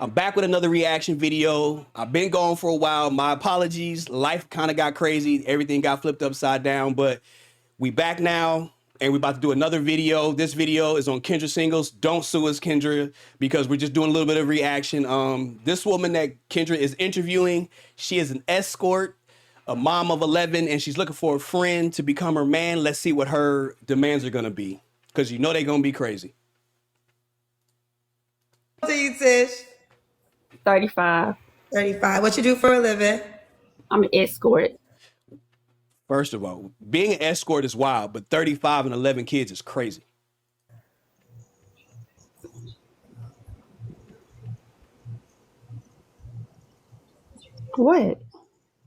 I'm back with another reaction video. I've been gone for a while. My apologies. Life kind of got crazy. Everything got flipped upside down, but we back now and we're about to do another video. This video is on Kendra Singles. Don't sue us, Kendra, because we're just doing a little bit of reaction. This woman that Kendra is interviewing, she is an escort, a mom of 11, and she's looking for a friend to become her man. Let's see what her demands are gonna be, because you know they're gonna be crazy. How old are you, Tish? 35. 35. What you do for a living? I'm an escort. First of all, being an escort is wild, but 35 and 11 kids is crazy. What?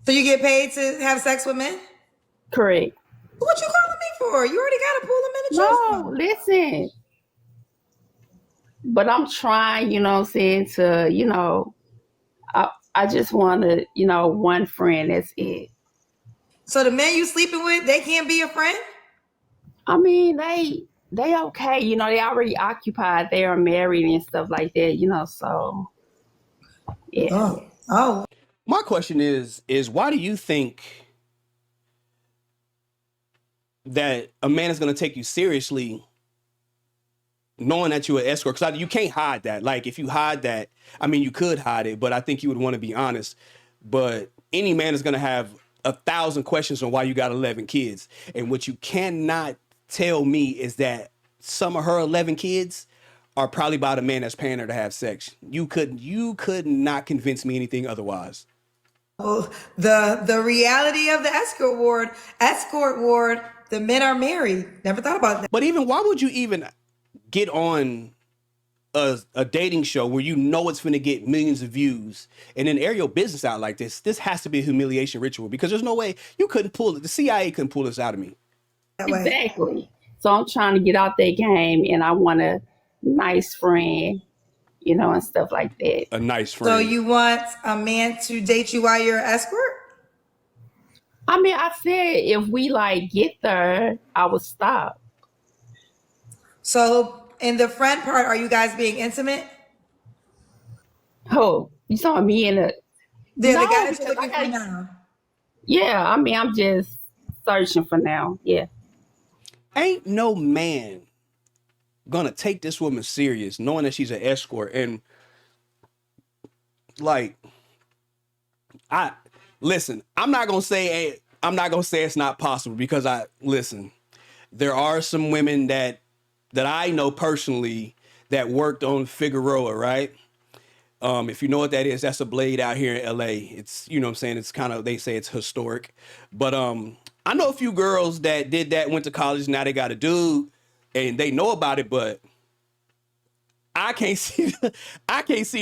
So you get paid to have sex with men? Correct. What you calling me for? You already got a pool of men to choose No, from. listen. But I'm trying, you know what I'm saying, to, you know, I just want to, you know, one friend, that's it. So the men you sleeping with, they can't be a friend? I mean, they okay, you know, they already occupied, they are married and stuff like that, you know, so yeah. Oh. My question is why do you think that a man is going to take you seriously knowing that you're an escort? Because you can't hide that. Like, if you hide that, I mean, you could hide it, but I think you would want to be honest. But any man is going to have 1,000 questions on why you got 11 kids. And what you cannot tell me is that some of her 11 kids are probably by the man that's paying her to have sex. You could not convince me anything otherwise. Oh, the reality of the escort ward, the men are married. Never thought about that. But even, why would you even get on a dating show where you know it's going to get millions of views and then air your business out like this? This has to be a humiliation ritual, because there's no way you couldn't pull it. The CIA couldn't pull this out of me. Exactly. So I'm trying to get out that game, and I want a nice friend, you know, and stuff like that. A nice friend. So you want a man to date you while you're an escort? I mean, I said if we like get there, I would stop. So in the friend part, are you guys being intimate? Oh, you saw me in a... The No, guy that you're because I looking for gotta- now. Yeah, I mean, I'm just searching for now. Yeah. Ain't no man gonna take this woman serious knowing that she's an escort. And like, listen, I'm not gonna say it's not possible, because there are some women that I know personally that worked on Figueroa, right? If you know what that is, that's a blade out here in LA. It's, you know what I'm saying, it's kind of, they say it's historic. But I know a few girls that did that, went to college, now they got a dude and they know about it, but I can't see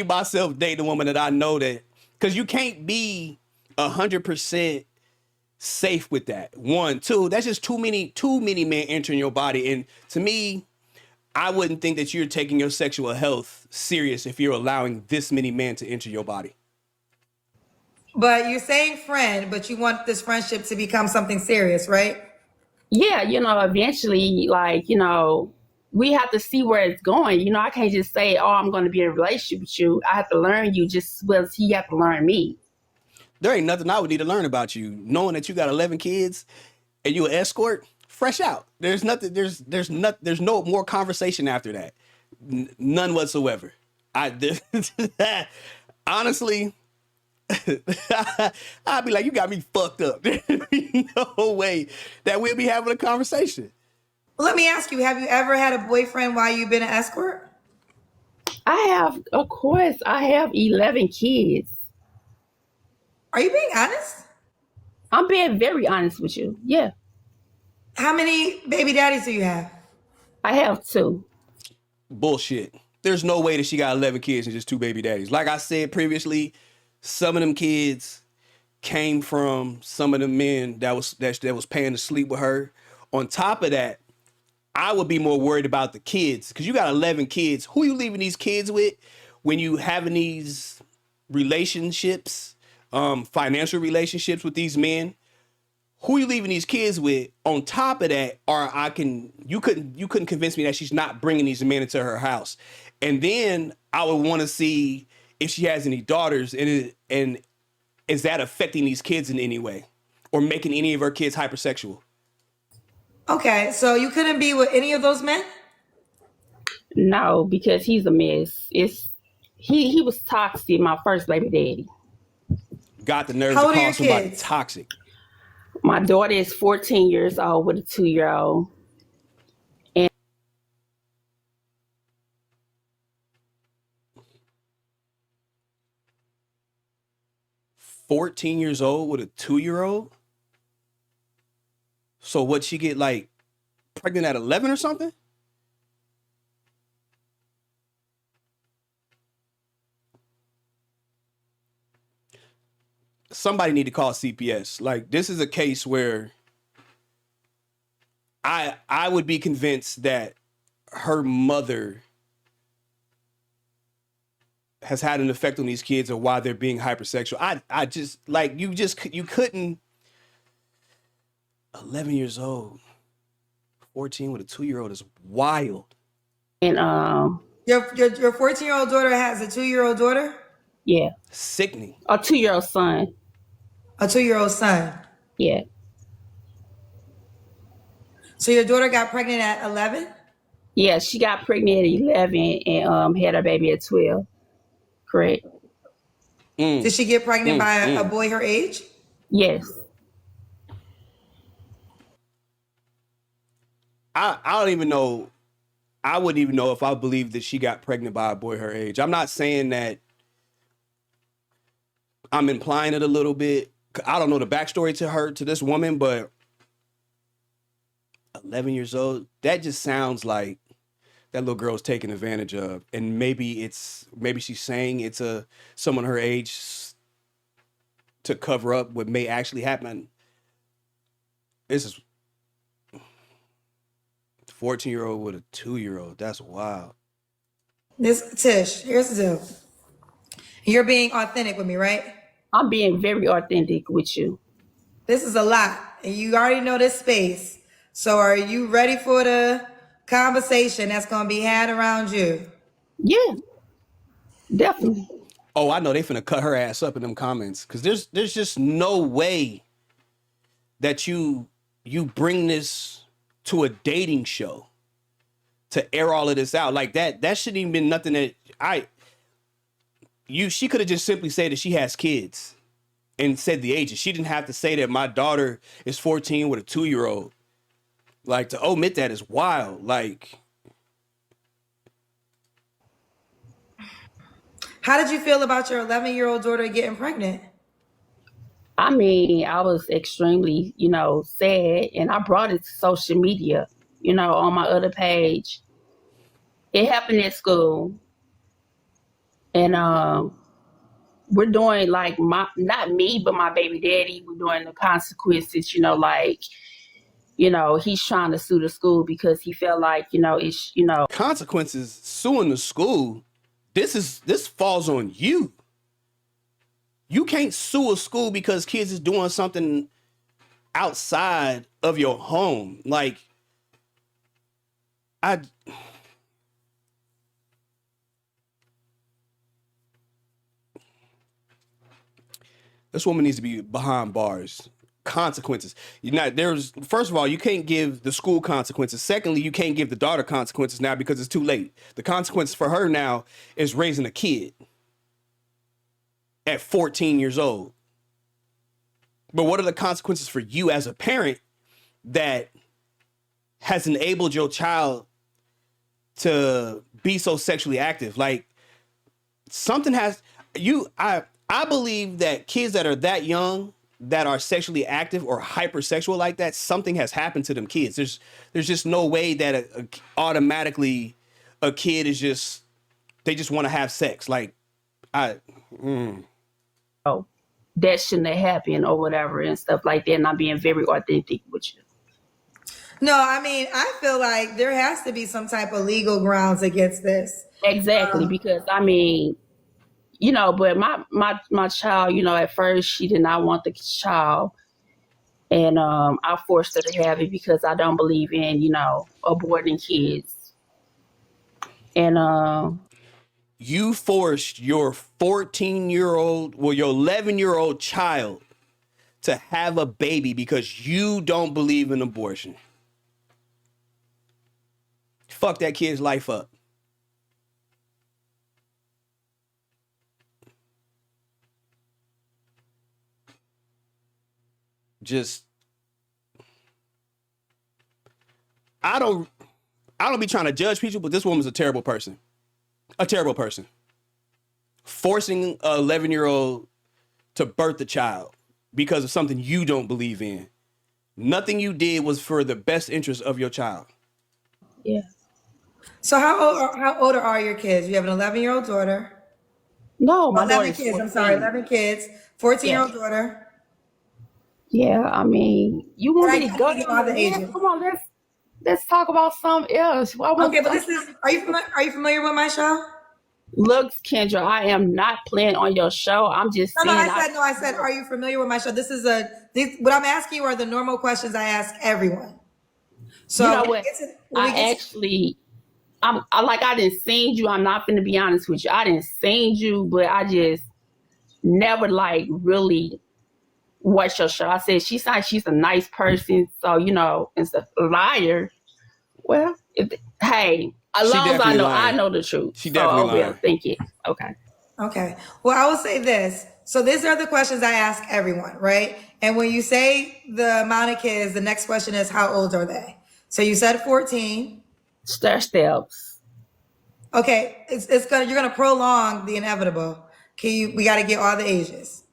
myself dating a woman that I know that, because you can't be 100% safe with that. One, two, that's just too many men entering your body. And to me, I wouldn't think that you're taking your sexual health serious if you're allowing this many men to enter your body. But you're saying friend, but you want this friendship to become something serious, right? Yeah, you know, eventually, like, you know, we have to see where it's going. You know, I can't just say, oh, I'm going to be in a relationship with you. I have to learn you just as well as he have to learn me. There ain't nothing I would need to learn about you. Knowing that you got 11 kids and you an escort, fresh out. There's no more conversation after that. None whatsoever. Honestly, I'd be like, you got me fucked up. There's no way that we'll be having a conversation. Well, let me ask you, have you ever had a boyfriend while you've been an escort? I have, of course, I have 11 kids. Are you being honest? I'm being very honest with you. Yeah, How many baby daddies do you have? I have 2. Bullshit. There's no way that she got 11 kids and just 2 baby daddies. Like I said previously, some of them kids came from some of the men that was paying to sleep with her. On top of that, I would be more worried about the kids, because you got 11 kids. Who you leaving these kids with when you having these relationships, financial relationships with these men? Who you leaving these kids with? On top of that, you couldn't convince me that she's not bringing these men into her house. And then I would want to see if she has any daughters, and is that affecting these kids in any way or making any of her kids hypersexual? Okay, so you couldn't be with any of those men? No, because he's a mess. He was toxic, my first baby daddy. Got the nerve How to old are call your somebody kids? toxic. My daughter is 14 years old with a 2-year old. 14 years old with a 2-year-old. So what, she get like pregnant at 11 or something? Somebody need to call CPS. Like, this is a case where I would be convinced that her mother has had an effect on these kids or why they're being hypersexual. I just like, you couldn't. 11 years old, 14 with a 2-year-old is wild. And Your 14-year-old daughter has a 2-year-old daughter, yeah, Sickening. a 2-year-old son. a 2-year-old son. Yeah, So your daughter got pregnant at 11? yeah. She got pregnant at 11 and had her baby at 12. Correct. Did she get pregnant by a boy her age? Yes. I don't even know. I wouldn't even know if I believe that she got pregnant by a boy her age. I'm not saying that. I'm implying it a little bit. I don't know the backstory to this woman, but 11 years old, that just sounds like that little girl's taken advantage of. And maybe she's saying it's someone her age to cover up what may actually happen. This is 14-year-old with a 2-year-old. That's wild. Tish, here's the deal. You're being authentic with me, right? I'm being very authentic with you. This is a lot, and you already know this space. So are you ready for the conversation that's going to be had around you? Yeah, definitely. Oh, I know they finna cut her ass up in them comments, because there's just no way that you bring this to a dating show to air all of this out like that. That shouldn't even been nothing that she could have just simply said that she has kids and said the ages. She didn't have to say that my daughter is 14 with a 2-year-old. Like, to omit that is wild. Like, How did you feel about your 11-year-old daughter getting pregnant? I mean, I was extremely, sad, and I brought it to social media, on my other page. It happened at school, and we're doing like not me, but my baby daddy. We're doing the consequences, he's trying to sue the school because he felt like, it's, consequences, suing the school. This falls on you. You can't sue a school because kids is doing something outside of your home. Like, this woman needs to be behind bars. Consequences. First of all, you can't give the school consequences. Secondly, you can't give the daughter consequences now because it's too late. The consequence for her now is raising a kid at 14 years old. But what are the consequences for you as a parent that has enabled your child to be so sexually active? Like, something has I believe that kids that are that young, that are sexually active or hypersexual like that, something has happened to them kids. There's just no way that automatically a kid is just, they just want to have sex. Like, that shouldn't have happened or whatever and stuff like that. And I'm being very authentic with you. No, I mean, I feel like there has to be some type of legal grounds against this. Exactly, because I mean, but my child, at first she did not want the child, and I forced her to have it because I don't believe in aborting kids, and you forced your 14-year-old, well, your 11-year-old child to have a baby because you don't believe in abortion. Fuck that kid's life up. Just I don't be trying to judge people, but this woman's a terrible person. A terrible person. Forcing a 11-year-old to birth a child because of something you don't believe in. Nothing you did was for the best interest of your child. Yeah. So how old are your kids? You have an 11-year-old daughter. No, my 11 daughter's kids, I'm 14. sorry, 11 kids, 14-year-old Yes. daughter. Yeah, I mean, you And want I me to gotta go give you down all the the list? ages. Come on, let's talk about something else. Okay, but are you familiar with my show? Look, Kendra, I am not playing on your show. I'm just No, no, saying I said, are you familiar with my show? What I'm asking you are the normal questions I ask everyone. you So know when what? we get I to, actually I didn't seen you. I'm not gonna be honest with you. I didn't seen you, but I just never like really watched your show. I said she's a nice person, so it's a liar. Well, hey, as She long as I definitely know, I lying. know the truth. She So, definitely oh well, lying. thank you. Okay. okay. Well, I will say this. So these are the questions I ask everyone, right? And when you say the amount of kids, the next question is how old are they? So you said 14. Stair steps. Okay, you're gonna prolong the inevitable. We gotta get all the ages.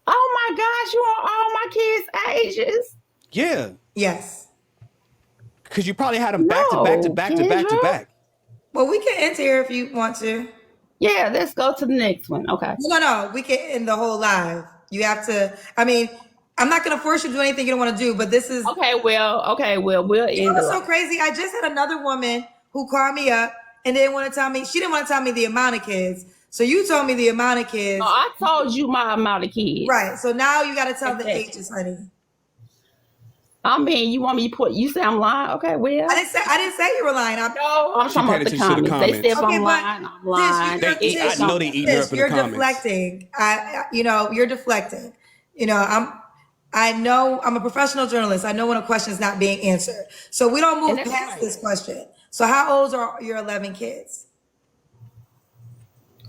Oh my gosh, you want all my kids' ages? Yeah. Yes. Because you probably had them back to back to No, back to back to Kendra. back. Well, we can end here if you want to. Yeah, let's go to the next one. Okay. No. We can end the whole live. You have to. I mean, I'm not gonna force you to do anything you don't want to do, but this is. Okay, well, we'll You know end the what's so live. crazy? I just had another woman who called me up and didn't want to tell me. She didn't want to tell me the amount of kids. So you told me the amount of No, kids. I told you my amount of kids. Right. So now you got to tell the Exactly. ages, honey. I mean, you want me to you say I'm lying? Okay, well. I didn't say you were lying. No, I'm She talking paid about the attention to the comments. They said if comments. Okay, I'm but lying, I'm Tish, lying. I It know don't they matter. eating her Tish, up in the you're comments. deflecting. You're deflecting. I know I'm a professional journalist. I know when a question is not being answered. So we don't And move that's past right. this question. So how old are your 11 kids?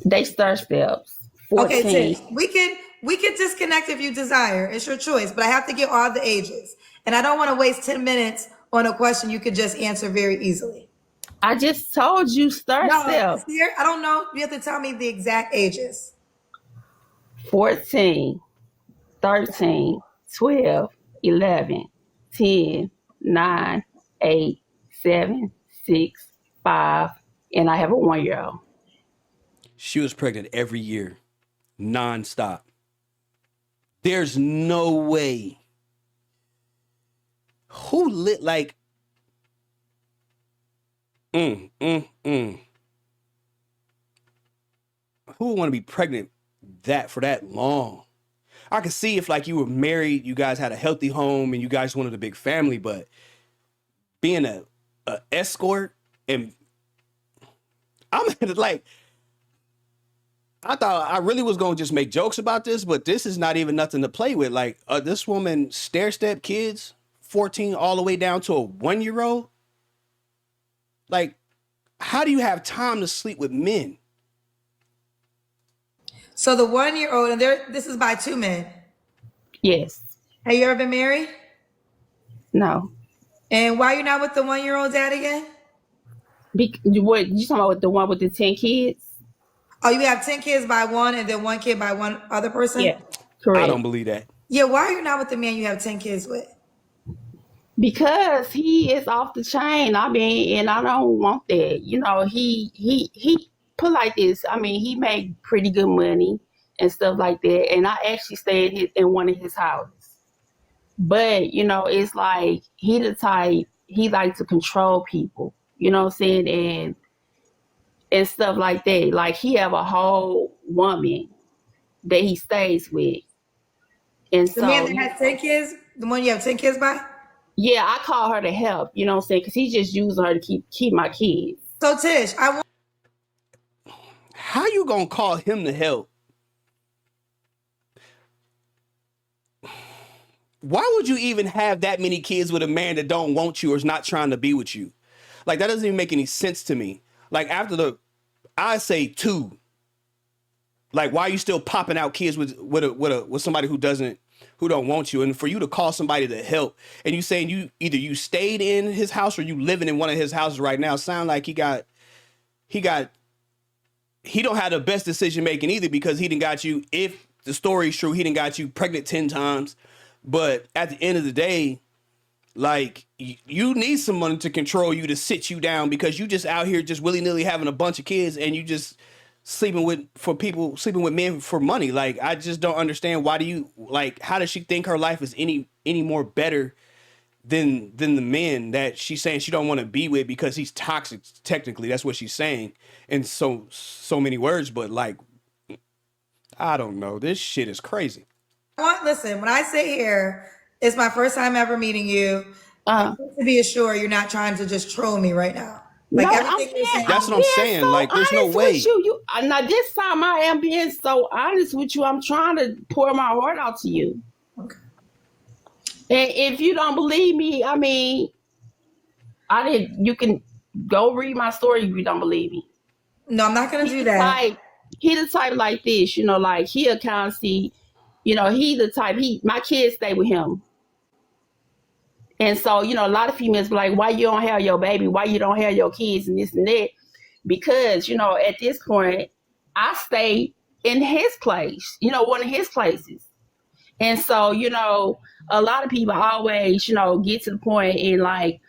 They start steps. Okay, Tish, 14. we can disconnect if you desire. It's your choice, but I have to get all the ages. And I don't want to waste 10 minutes on a question you could just answer very easily. I just told you start No, step. here, I don't know. You have to tell me the exact ages. 14, 13, 12, 11, 10, 9, 8, 7, 6, 5, and I have a 1-year-old. She was pregnant every year, nonstop. There's no way. Who lit like mm, mm, mm. Who would want to be pregnant for that long? I could see if like you were married, you guys had a healthy home, and you guys wanted a big family, but being a escort and I'm like I thought I really was gonna just make jokes about this, but this is not even nothing to play with. Like this woman stair step kids, 14 all the way down to a 1-year-old. Like, how do you have time to sleep with men? So the 1-year-old, and this is by two men. Yes. Have you ever been married? No. And why you not with the 1-year-old dad again? What you talking about with the one with the 10 kids? Oh, you have 10 kids by one and then one kid by one other person? Yeah, I don't correct. believe that. Yeah, why are you not with the man you have 10 kids with? Because he is off the chain. I mean, and I don't want that. He put like this. I mean, he made pretty good money and stuff like that. And I actually stayed in one of his houses. But it's like he the type he like to control people. You know what I'm saying? And stuff like that. Like he have a whole woman that he stays with, and The man so that has 10 kids, the one you have 10 kids by? yeah, I call her to help. You know what I'm saying? Because he just using her to keep my kids. So Tish, how you gonna call him to help? Why would you even have that many kids with a man that don't want you or is not trying to be with you? Like, that doesn't even make any sense to me. Like, I say 2. Like, why are you still popping out kids with somebody who don't want you? And for you to call somebody to help, and you saying you stayed in his house or you living in one of his houses right now, sound like he don't have the best decision making either, because he done got you, if the story's true, he done got you pregnant 10 times. But at the end of the day, like, you need someone to control you, to sit you down, because you just out here just willy-nilly having a bunch of kids, and you just sleeping with men for money. Like, I just don't understand, how does she think her life is any more better than the men that she's saying she don't want to be with because he's toxic? Technically, that's what she's saying in so many words. But, like, I don't know. This shit is crazy. Listen, when I sit here, it's my first time ever meeting you. I want to be assured you're not trying to just troll me right now. Like, no, everything you're saying. That's what I'm saying. So like, there's no way. You, now this time I am being so honest with you. I'm trying to pour my heart out to you. Okay. And if you don't believe me, I mean, you can go read my story if you don't believe me. No, I'm not going to do that. He the type like this, like he'll constantly, he the type, my kids stay with him. And so, a lot of females be like, why you don't have your baby? Why you don't have your kids and this and that? Because, at this point, I stay in his place, one of his places. And so, a lot of people always, get to the point and like,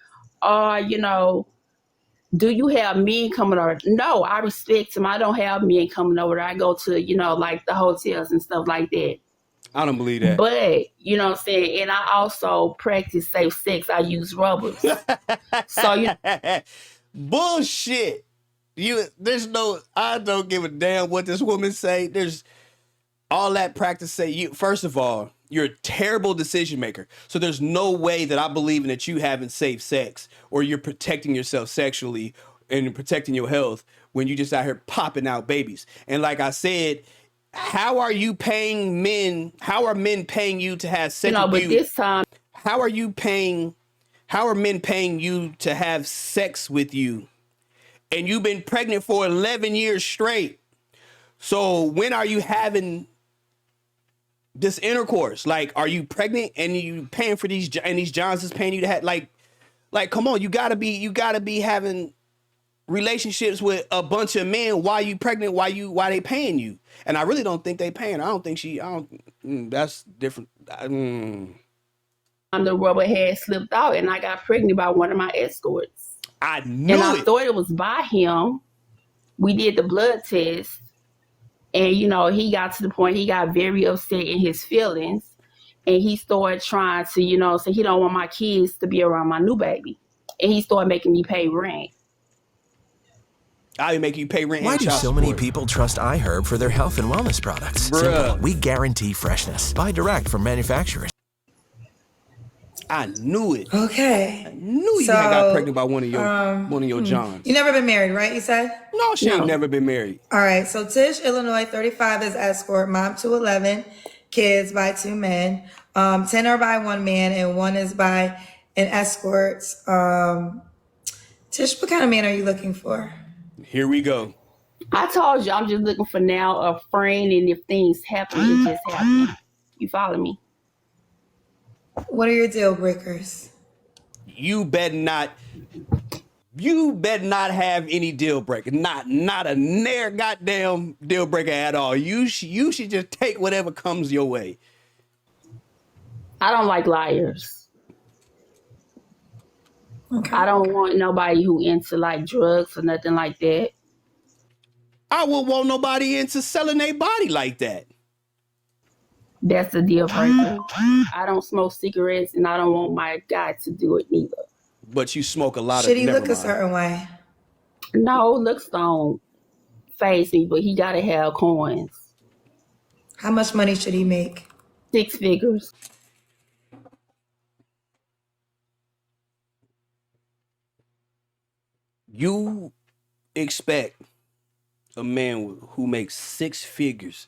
do you have men coming over? No, I respect him. I don't have men coming over. I go to, like the hotels and stuff like that. I don't believe that. But, you know what I'm saying? And I also practice safe sex. I use rubbers. So, bullshit. I don't give a damn what this woman say. There's all that practice say. First of all, you're a terrible decision maker. So there's no way that I believe in that you having safe sex or you're protecting yourself sexually and protecting your health when you just out here popping out babies. And like I said, how are you paying men? How are men paying you to have sex with you? But this time, how are men paying you to have sex with you? And you've been pregnant for 11 years straight. So when are you having this intercourse? Like, are you pregnant and you paying for these, and these Johns is paying you to have, like, come on, you gotta be having relationships with a bunch of men while you pregnant, why they paying you? And I really don't think they paying her. That's different. The rubber had slipped out and I got pregnant by one of my escorts. I knew it. And I thought it was by him. We did the blood test. And, he got to the point, he got very upset in his feelings. And he started trying to, say he don't want my kids to be around my new baby. And he started making me pay rent. I make you pay rent. Why do so many people trust iHerb for their health and wellness products? Simple. We guarantee freshness. Buy direct from manufacturers. I knew it. Okay. I knew you got pregnant by one of your Johns. You never been married, right? You said? No, she ain't never been married. All right. So Tish, Illinois, 35 is escort, mom to 11, kids by 2 men. 10 are by 1 man and 1 is by an escort. Tish, what kind of man are you looking for? Here we go. I told you, I'm just looking for now a friend, and if things happen, it just happen. You follow me? What are your deal breakers? You better not have any deal breaker. Not a near goddamn deal breaker at all. You should just take whatever comes your way. I don't like liars. Okay. I don't want nobody who into like drugs or nothing like that. I wouldn't want nobody into selling their body like that. That's a deal breaker. I don't smoke cigarettes and I don't want my guy to do it neither. But you smoke a lot Should of... he look a certain way? No, looks don't faze me, but he gotta have coins. How much money should he make? 6 figures. You expect a man who makes 6 figures.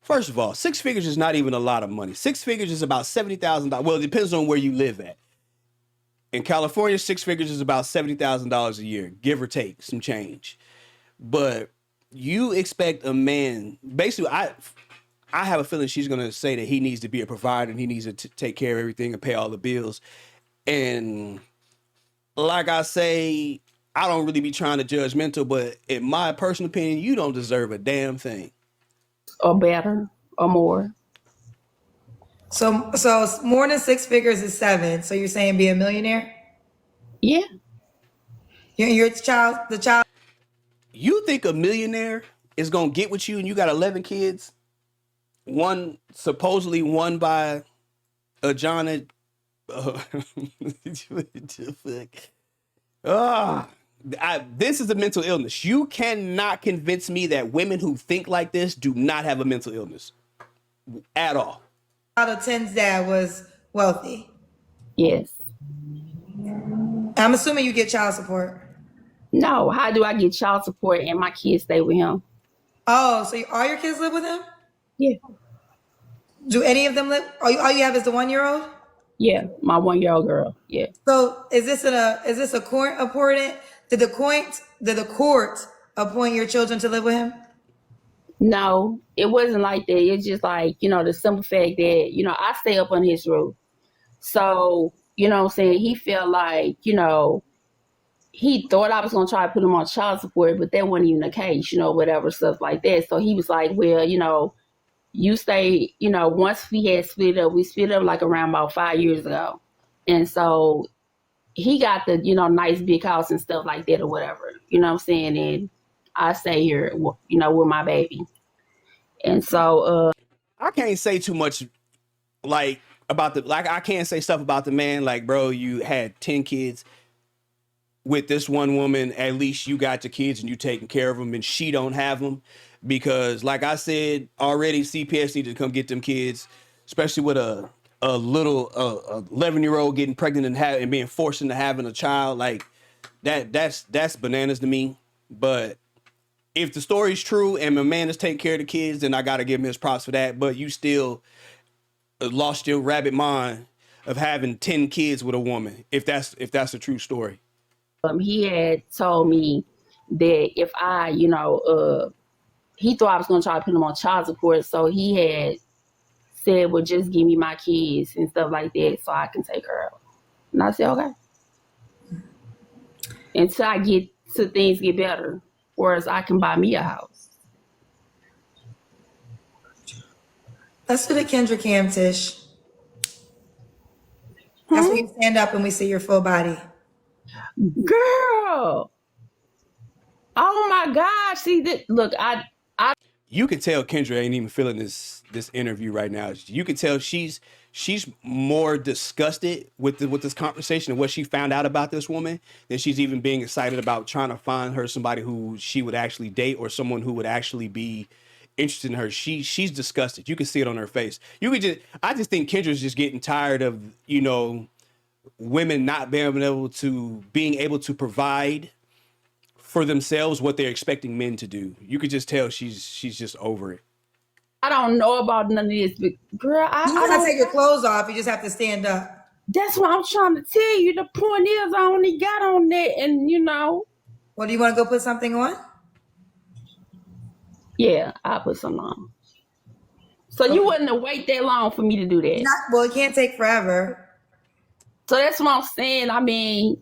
First of all, 6 figures is not even a lot of money. 6 figures is about $70,000. Well, it depends on where you live at. In California, 6 figures is about $70,000 a year, give or take some change. But you expect a man, basically, I have a feeling she's going to say that he needs to be a provider and he needs to take care of everything and pay all the bills. And like I say, I don't really be trying to judgmental, but in my personal opinion, you don't deserve a damn thing. Or better or more. So more than 6 figures is 7. So you're saying be a millionaire? Yeah. Your child, the child. You think a millionaire is going to get with you and you got 11 kids? Supposedly one by a John. This is a mental illness. You cannot convince me that women who think like this do not have a mental illness at all. Out of 10's dad was wealthy. Yes. I'm assuming you get child support. No, how do I get child support and my kids stay with him? Oh, so all your kids live with him? Yeah. Do any of them live? All you have is the 1-year-old? Yeah, my 1-year-old girl. Yeah. So is this a court appointed? Did the court appoint your children to live with him? No, it wasn't like that. It's just like, the simple fact that, I stay up on his roof. So, what I'm saying, he felt like, he thought I was going to try to put him on child support, but that wasn't even the case, whatever, stuff like that. So he was like, well, you stay, once we had we split up like around about 5 years ago. And so he got the, nice big house and stuff like that or whatever, what I'm saying? And I stay here, with my baby. And so I can't say too much I can't say stuff about the man. Like, bro, you had 10 kids with this one woman. At least you got your kids and you taking care of them, and she don't have them. Because like I said already, CPS need to come get them kids, especially with a little 11-year-old getting pregnant and being forced into having a child. Like that's bananas to me. But if the story's true and my man is taking care of the kids, then I got to give him his props for that. But you still lost your rabbit mind of having 10 kids with a woman, if that's a true story. He had told me that if I, he thought I was going to try to put him on child support. So he had said, well, just give me my kids and stuff like that so I can take her out. And I said, okay. Until things get better, whereas I can buy me a house. Let's do the Kendra Cam, Tish. That's when you stand up and we see your full body. Girl. Oh my gosh. See that? Look, you can tell Kendra ain't even feeling this interview right now. You can tell she's more disgusted with this conversation and what she found out about this woman than she's even being excited about trying to find her somebody who she would actually date or someone who would actually be interested in her. She's disgusted. You can see it on her face. I just think Kendra's just getting tired of, women not being able to provide for themselves what they're expecting men to do. You could just tell she's just over it. I don't know about none of this, but girl, you don't have to take your clothes off. You just have to stand up. That's what I'm trying to tell you. The point is, I only got on that, and Well, do you want to go put something on? Yeah, I'll put something on. So okay. You wouldn't wait that long for me to do that. Well, it can't take forever. So that's what I'm saying. I mean,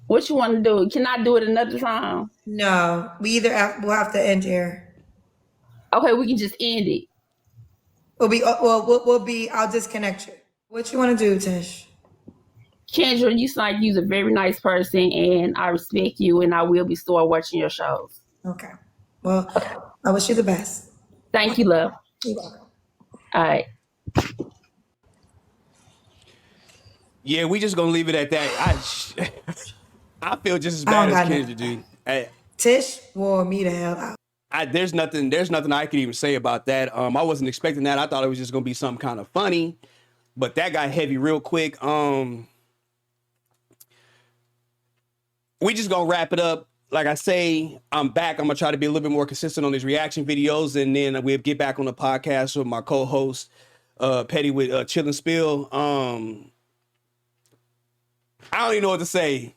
what you want to do? Can I do it another time? No, we'll have to end here. Okay, we can just end it. I'll disconnect you. What you want to do, Tish? Kendra, you sound like you're a very nice person, and I respect you, and I will be still watching your shows. Okay. Well, okay. I wish you the best. Thank you, love. You're welcome. All right. Yeah, we just gonna leave it at that. I feel just as bad as Kendra, dude. Tish wore me the hell out. There's nothing I could even say about that. I wasn't expecting that. I thought it was just gonna be something kind of funny, but that got heavy real quick. We just gonna wrap it up. like I say, I'm back. I'm gonna try to be a little bit more consistent on these reaction videos, and then we'll get back on the podcast with my co-host, Petty with Chill and Spill. I don't even know what to say.